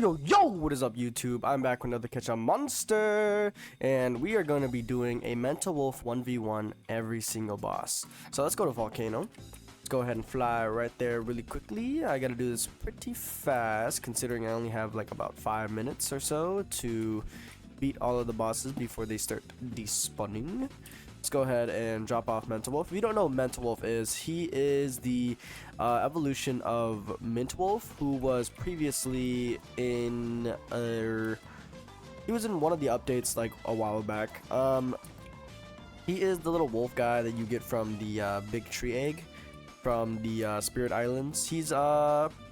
Yo, what is up, YouTube? I'm back with another catch up monster, and we are going to be doing a Mental Wolf 1v1 every single boss. So let's go to Volcano. Let's go ahead and fly right there really quickly. I gotta do this pretty fast, considering I only have like about 5 minutes or so to beat all of the bosses before they start despawning. Let's go ahead and drop off Mental Wolf. If you don't know what Mental Wolf is, he is the evolution of MENTAWOLF, who was previously in he was in one of the updates like a while back. He is the little wolf guy that you get from the big tree egg from the Spirit Islands. He's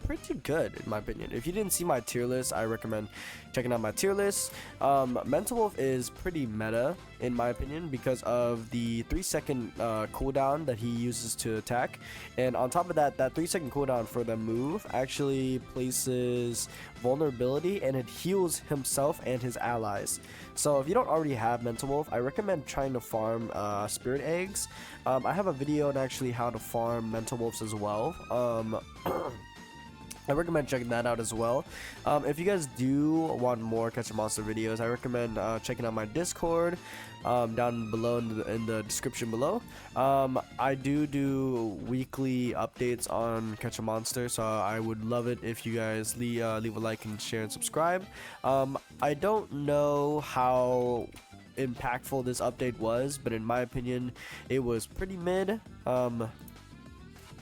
pretty good in my opinion. If you didn't see my tier list, I recommend checking out my tier list. Mental Wolf is pretty meta in my opinion because of the 3-second cooldown that he uses to attack, and on top of that, that 3-second cooldown for the move actually places vulnerability and it heals himself and his allies. So if you don't already have Mental Wolf, I recommend trying to farm spirit eggs. I have a video on actually how to farm Mental Wolves as well. I recommend checking that out as well. If you guys do want more Catch a Monster videos, I recommend checking out my Discord down below in the description below. I do weekly updates on Catch a Monster, so I would love it if you guys leave a like and share and subscribe. I don't know how impactful this update was, but in my opinion, it was pretty mid.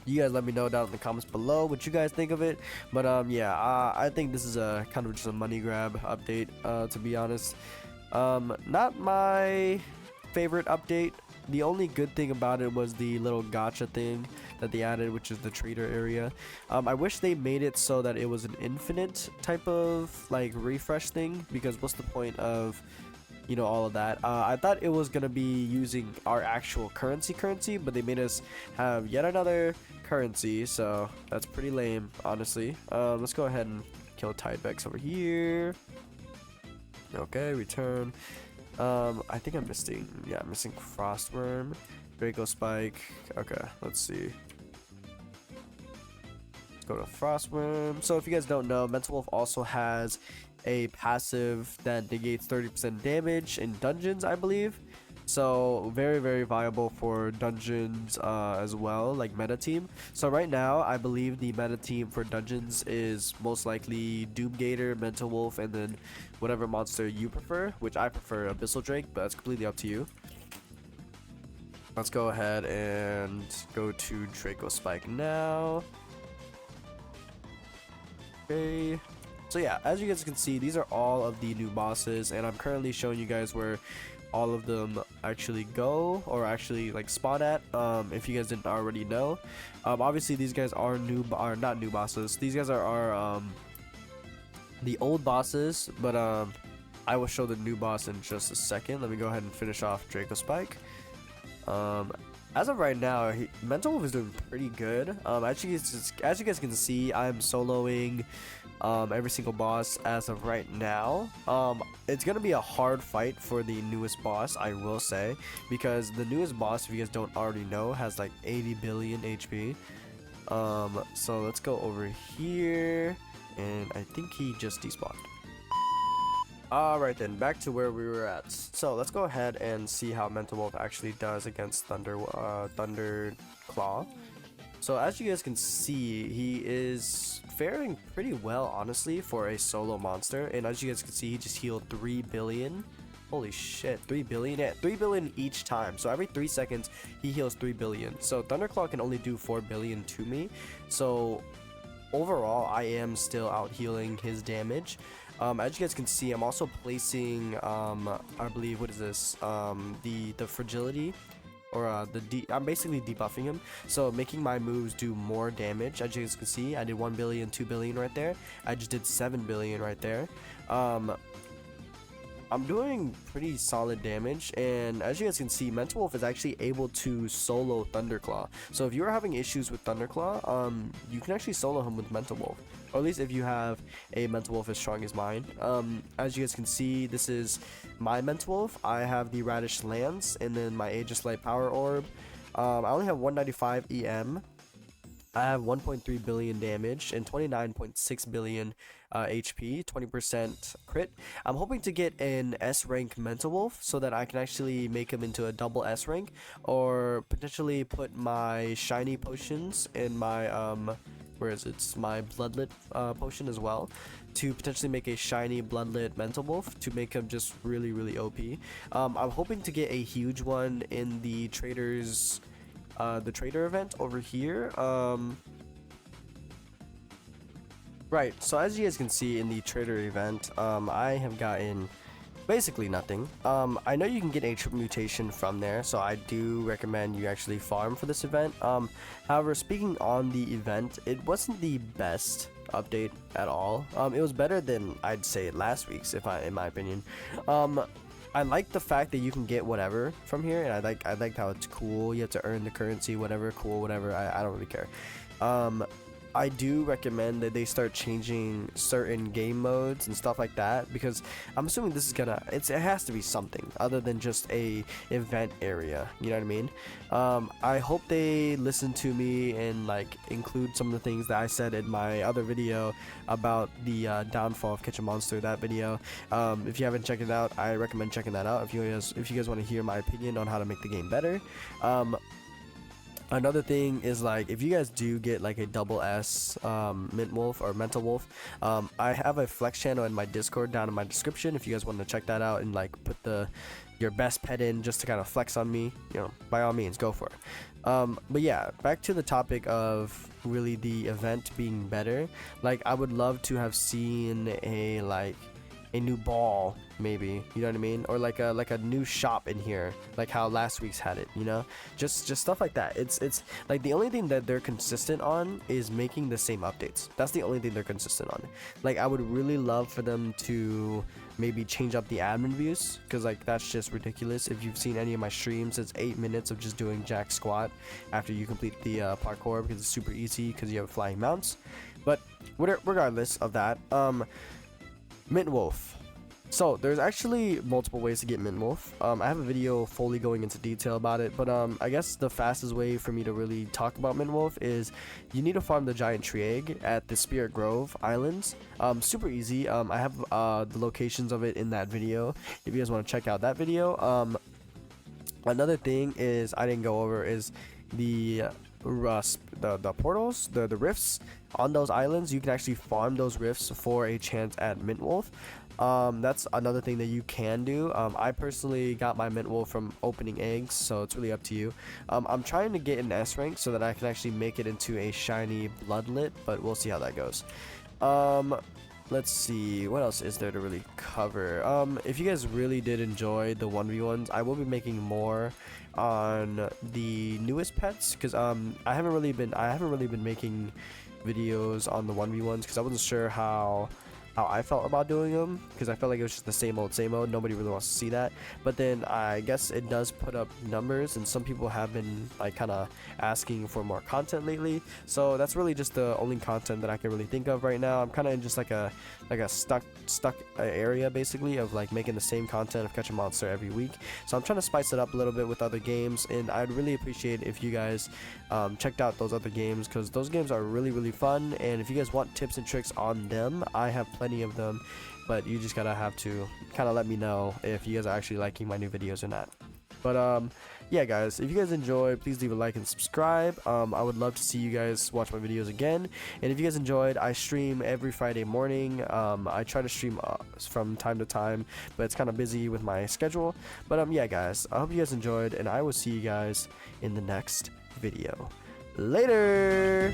You guys let me know down in the comments below what you guys think of it. But yeah, I think this is a kind of just a money grab update, to be honest. Not my favorite update. The only good thing about it was the little gacha thing that they added, which is the trader area. I wish they made it so that it was an infinite type of like refresh thing, because what's the point of, you know, all of that. I thought it was gonna be using our actual currency, but they made us have yet another currency, so that's pretty lame, honestly. Let's go ahead and kill Tidebex over here. Okay, return. I think I'm missing, yeah, I'm missing Frostworm, Draco Spike. Okay, let's see. Let's go to Frostworm. So if you guys don't know, Mental Wolf also has a passive that negates 30% damage in dungeons, I believe. So very viable for dungeons as well, like meta team. So right now I believe the meta team for dungeons is most likely Doomgator, Mental Wolf, and then whatever monster you prefer, which I prefer Abyssal Drake, but it's completely up to you. Let's go ahead and go to Draco Spike now. Okay, so yeah, as you guys can see, these are all of the new bosses, and I'm currently showing you guys where all of them actually go, or actually like spawn at, if you guys didn't already know. Obviously these guys are not new bosses. These guys are the old bosses, but I will show the new boss in just a second. Let me go ahead and finish off Draco Spike. As of right now, Mental Wolf is doing pretty good. As you guys can see, I'm soloing every single boss as of right now. It's gonna be a hard fight for the newest boss, I will say, because the newest boss, if you guys don't already know, has like 80 billion HP. So let's go over here, and I think he just despawned. Alright then, back to where we were at. So let's go ahead and see how Mental Wolf actually does against Thunderclaw. So as you guys can see, he is faring pretty well, honestly, for a solo monster. And as you guys can see, he just healed 3 billion. Holy shit, 3 billion? Yeah, 3 billion each time. So every 3 seconds, he heals 3 billion. So Thunderclaw can only do 4 billion to me. So overall, I am still out healing his damage. As you guys can see, I'm also placing, I believe, what is this? The fragility, or I'm basically debuffing him, so making my moves do more damage. As you guys can see, I did 1 billion, 2 billion right there. I just did 7 billion right there. I'm doing pretty solid damage, and as you guys can see, Mental Wolf is actually able to solo Thunderclaw. So if you're having issues with Thunderclaw, you can actually solo him with Mental Wolf, or at least if you have a Mental Wolf as strong as mine. As you guys can see, this is my Mental Wolf. I have the Radish Lance, and then my Aegis Light Power Orb. I only have 195 EM. I have 1.3 billion damage and 29.6 billion HP, 20% crit. I'm hoping to get an S rank MENTAWOLF so that I can actually make him into a double S rank, or potentially put my shiny potions in my where is it? It's my bloodlet potion as well, to potentially make a shiny bloodlet MENTAWOLF to make him just really OP. I'm hoping to get a huge one in the traders. The trader event over here. Right, so as you guys can see in the trader event, I have gotten basically nothing. I know you can get a triple mutation from there, so I do recommend you actually farm for this event. However, speaking on the event, it wasn't the best update at all. It was better than I'd say last week's, in my opinion. I like the fact that you can get whatever from here, and I like how it's cool. You have to earn the currency, whatever, cool, whatever. I don't really care. I do recommend that they start changing certain game modes and stuff like that, because I'm assuming this is gonna, it has to be something other than just a event area, you know what I mean? I hope they listen to me and like include some of the things that I said in my other video about the downfall of Catch a Monster. That video, if you haven't checked it out, I recommend checking that out if you guys want to hear my opinion on how to make the game better. Another thing is, like, if you guys do get like a double S MENTAWOLF or MENTAWOLF, I have a flex channel in my Discord down in my description if you guys want to check that out and like put your best pet in just to kind of flex on me, you know, by all means go for it. But yeah, back to the topic of really the event being better. Like, I would love to have seen a new ball, maybe, you know what I mean, or like a new shop in here, like how last week's had it, you know, just stuff like that. It's like the only thing that they're consistent on is making the same updates. That's the only thing they're consistent on. Like, I would really love for them to maybe change up the admin views, because like that's just ridiculous. If you've seen any of my streams, it's 8 minutes of just doing jack squat after you complete the parkour, because it's super easy because you have flying mounts. But regardless of that, MENTAWOLF. So there's actually multiple ways to get MENTAWOLF. I have a video fully going into detail about it, but I guess the fastest way for me to really talk about MENTAWOLF is you need to farm the giant tree egg at the Spirit Grove Islands. Super easy. I have the locations of it in that video if you guys want to check out that video. Another thing is I didn't go over is the portals, the rifts on those islands. You can actually farm those rifts for a chance at MENTAWOLF. That's another thing that you can do. I personally got my MENTAWOLF from opening eggs, so it's really up to you. I'm trying to get an S rank so that I can actually make it into a shiny bloodlet, but we'll see how that goes. Let's see, what else is there to really cover? If you guys really did enjoy the 1v1s, I will be making more on the newest pets, because I haven't really been making videos on the 1v1s because I wasn't sure how I felt about doing them, because I felt like it was just the same old. Nobody really wants to see that. But then I guess it does put up numbers, and some people have been like kind of asking for more content lately, so that's really just the only content that I can really think of right now. I'm kind of in just like a stuck area basically of like making the same content of Catch a Monster every week. So I'm trying to spice it up a little bit with other games, and I'd really appreciate if you guys checked out those other games, because those games are really fun. And if you guys want tips and tricks on them, I have plenty of them, but you just gotta have to kind of let me know if you guys are actually liking my new videos or not. But yeah guys, if you guys enjoyed, please leave a like and subscribe. I would love to see you guys watch my videos again, and if you guys enjoyed, I stream every Friday morning. I try to stream from time to time, but it's kind of busy with my schedule. But yeah guys, I hope you guys enjoyed, and I will see you guys in the next video. Later.